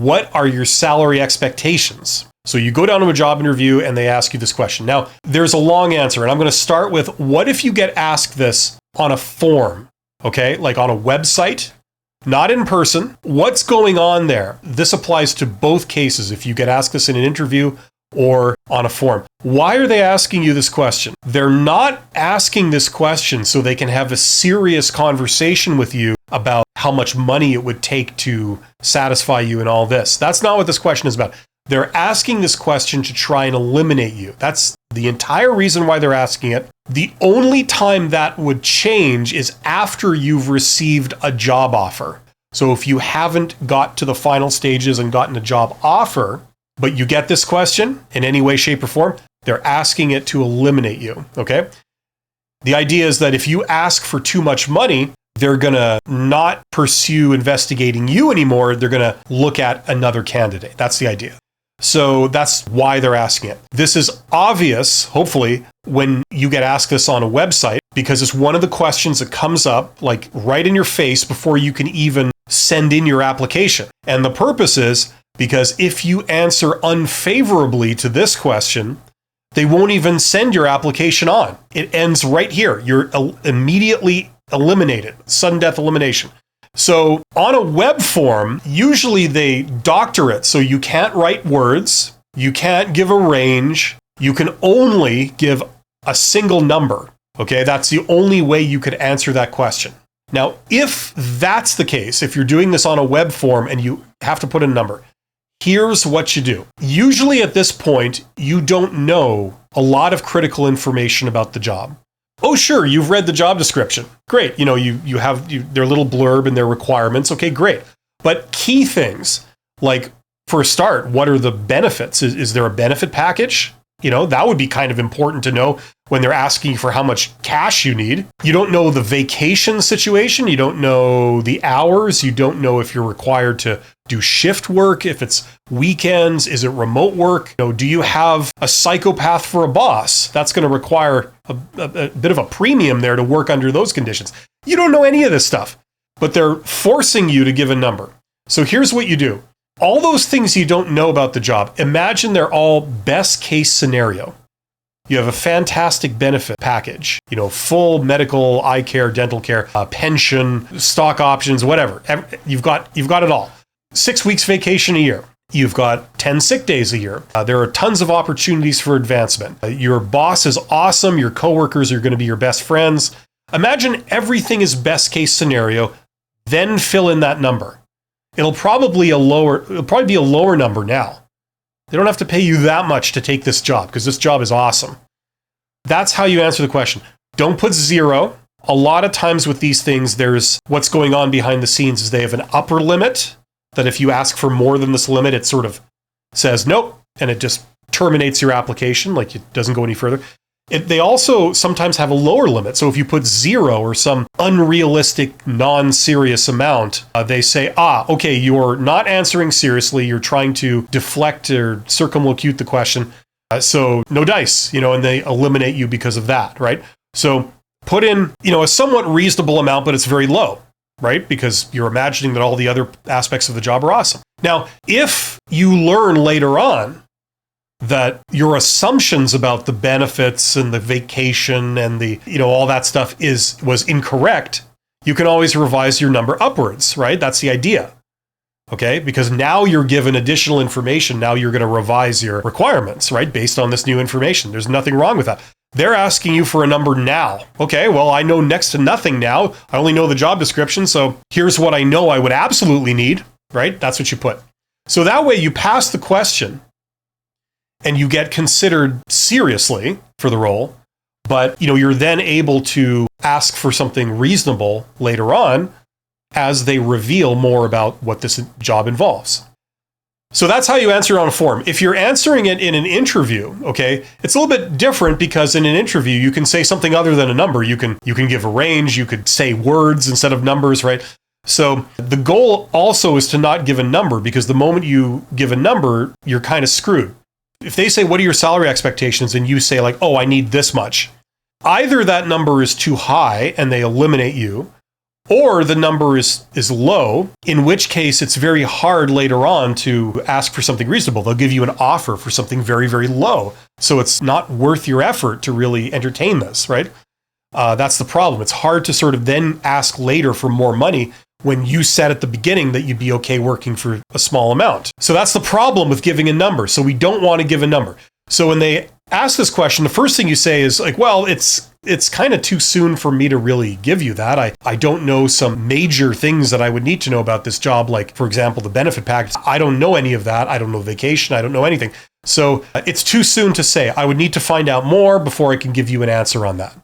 what are your salary expectations? So you go down to a job interview and they ask you this question. Now, there's a long answer, and I'm going to start with, what if you get asked this on a form, okay? Like on a website, not in person. What's going on there? This applies to both cases if you get asked this in an interview or on a form. Why are they asking you this question? They're not asking this question so they can have a serious conversation with you about how much money it would take to satisfy you and all this. That's not what this question is about. They're asking this question to try and eliminate you. That's the entire reason why they're asking it. The only time that would change is after you've received a job offer. So if you haven't got to the final stages and gotten a job offer, but you get this question in any way, shape, or form, they're asking it to eliminate you, okay? The idea is that if you ask for too much money, they're going to not pursue investigating you anymore. They're going to look at another candidate. That's the idea. So that's why they're asking it. This is obvious, hopefully, when you get asked this on a website, because it's one of the questions that comes up like right in your face before you can even send in your application. And the purpose is because if you answer unfavorably to this question, they won't even send your application on. It ends right here. You're immediately eliminated, sudden death elimination. So on a web form, usually they doctor it. So you can't write words, you can't give a range, you can only give a single number. Okay, that's the only way you could answer that question. Now, if that's the case, if you're doing this on a web form and you have to put a number, here's what you do. Usually at this point, you don't know a lot of critical information about the job. Oh, sure, you've read the job description. Great. You have their little blurb and their requirements. Okay, great. But key things, like for a start, what are the benefits? Is there a benefit package? That would be kind of important to know when they're asking for how much cash you need. You don't know the vacation situation. You don't know the hours. You don't know if you're required to do shift work, if it's weekends, is it remote work? Do you have a psychopath for a boss? That's going to require a bit of a premium there to work under those conditions. You don't know any of this stuff, but they're forcing you to give a number. So here's what you do. All those things you don't know about the job, imagine they're all best case scenario. You have a fantastic benefit package, full medical, eye care, dental care, pension, stock options, whatever. You've got it all. 6 weeks vacation a year. You've got 10 sick days a year. There are tons of opportunities for advancement. Your boss is awesome. Your coworkers are going to be your best friends. Imagine everything is best case scenario, then fill in that number. It'll probably be a lower number now. They don't have to pay you that much to take this job because this job is awesome. That's how you answer the question. Don't put zero. A lot of times with these things, there's what's going on behind the scenes is they have an upper limit that if you ask for more than this limit, it sort of says nope, and it just terminates your application, like it doesn't go any further. They also sometimes have a lower limit. So if you put zero or some unrealistic, non-serious amount, they say, okay, you're not answering seriously. You're trying to deflect or circumlocute the question. So no dice, and they eliminate you because of that, right? So put in, a somewhat reasonable amount, but it's very low, right? Because you're imagining that all the other aspects of the job are awesome. Now, if you learn later on that your assumptions about the benefits and the vacation and the, all that stuff was incorrect, you can always revise your number upwards, right? That's the idea. Okay? Because now you're given additional information. Now you're going to revise your requirements, right? Based on this new information. There's nothing wrong with that. They're asking you for a number now. Okay, well, I know next to nothing now. I only know the job description. So here's what I know I would absolutely need, right? That's what you put. So that way you pass the question and you get considered seriously for the role, but you're then able to ask for something reasonable later on as they reveal more about what this job involves. So that's how you answer on a form. If you're answering it in an interview, okay, it's a little bit different because in an interview you can say something other than a number. You can give a range, you could say words instead of numbers, right? So the goal also is to not give a number, because the moment you give a number, you're kind of screwed. If they say, what are your salary expectations? And you say like, I need this much. Either that number is too high and they eliminate you, Or the number is low, in which case it's very hard later on to ask for something reasonable. They'll give you an offer for something very, very low. So it's not worth your effort to really entertain this, right? That's the problem. It's hard to sort of then ask later for more money when you said at the beginning that you'd be okay working for a small amount. So that's the problem with giving a number. So we don't want to give a number. So when they ask this question, the first thing you say is like, well, it's kind of too soon for me to really give you that. I don't know some major things that I would need to know about this job, like, for example, the benefit package. I don't know any of that. I don't know vacation. I don't know anything. So it's too soon to say. I would need to find out more before I can give you an answer on that.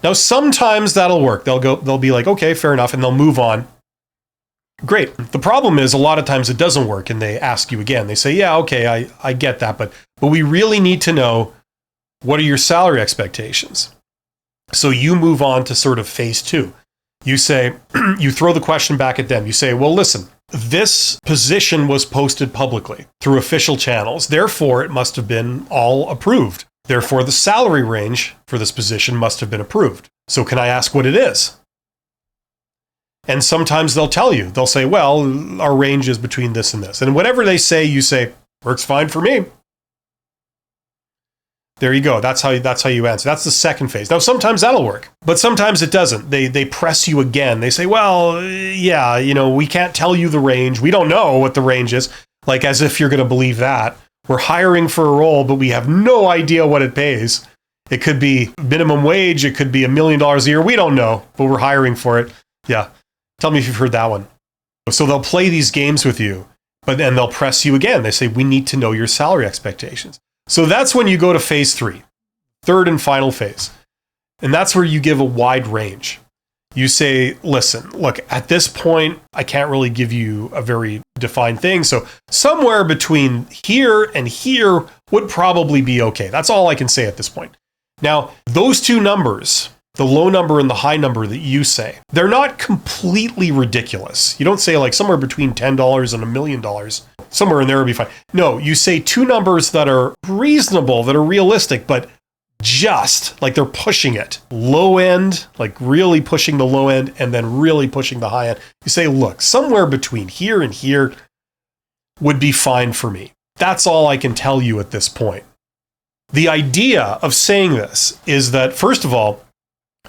Now, sometimes that'll work. They'll be like, okay, fair enough, and they'll move on. Great. The problem is a lot of times it doesn't work and they ask you again. They say, yeah, okay, I get that, but we really need to know, what are your salary expectations? So you move on to sort of phase 2. You say, you throw the question back at them. You say, well, listen, this position was posted publicly through official channels. Therefore, it must have been all approved. Therefore, the salary range for this position must have been approved. So can I ask what it is? And sometimes they'll tell you. They'll say, well, our range is between this and this. And whatever they say, you say, works fine for me. There you go. That's how you answer. That's the second phase. Now, sometimes that'll work, but sometimes it doesn't. They press you again. They say, well, yeah, we can't tell you the range. We don't know what the range is. Like, as if you're going to believe that. We're hiring for a role, but we have no idea what it pays. It could be minimum wage. It could be $1 million a year. We don't know, but we're hiring for it. Yeah. Tell me if you've heard that one. So they'll play these games with you, but then they'll press you again. They say, we need to know your salary expectations. So that's when you go to phase 3, third and final phase. And that's where you give a wide range. You say, listen, look, at this point, I can't really give you a very defined thing. So somewhere between here and here would probably be okay. That's all I can say at this point. Now, those two numbers, the low number and the high number that you say, they're not completely ridiculous. You don't say like somewhere between $10 and $1 million. Somewhere in there would be fine. No, you say two numbers that are reasonable, that are realistic, but just like they're pushing it. Low end, like really pushing the low end, and then really pushing the high end. You say, look, somewhere between here and here would be fine for me. That's all I can tell you at this point. The idea of saying this is that, first of all,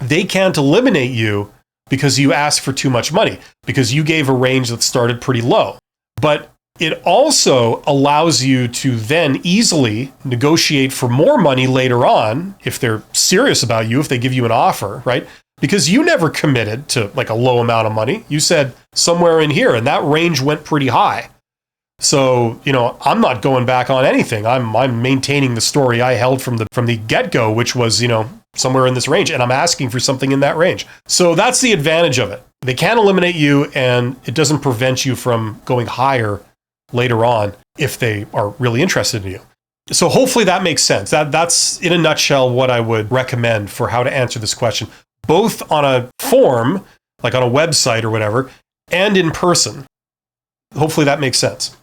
they can't eliminate you because you asked for too much money, because you gave a range that started pretty low. But it also allows you to then easily negotiate for more money later on if they're serious about you, if they give you an offer, right? Because you never committed to like a low amount of money. You said somewhere in here, and that range went pretty high. So, I'm not going back on anything. I'm maintaining the story I held from the get-go, which was, somewhere in this range, and I'm asking for something in that range. So that's the advantage of it. They can't eliminate you, and it doesn't prevent you from going higher later on if they are really interested in you. So hopefully that makes sense. That's in a nutshell what I would recommend for how to answer this question, both on a form, like on a website or whatever, and in person. Hopefully that makes sense.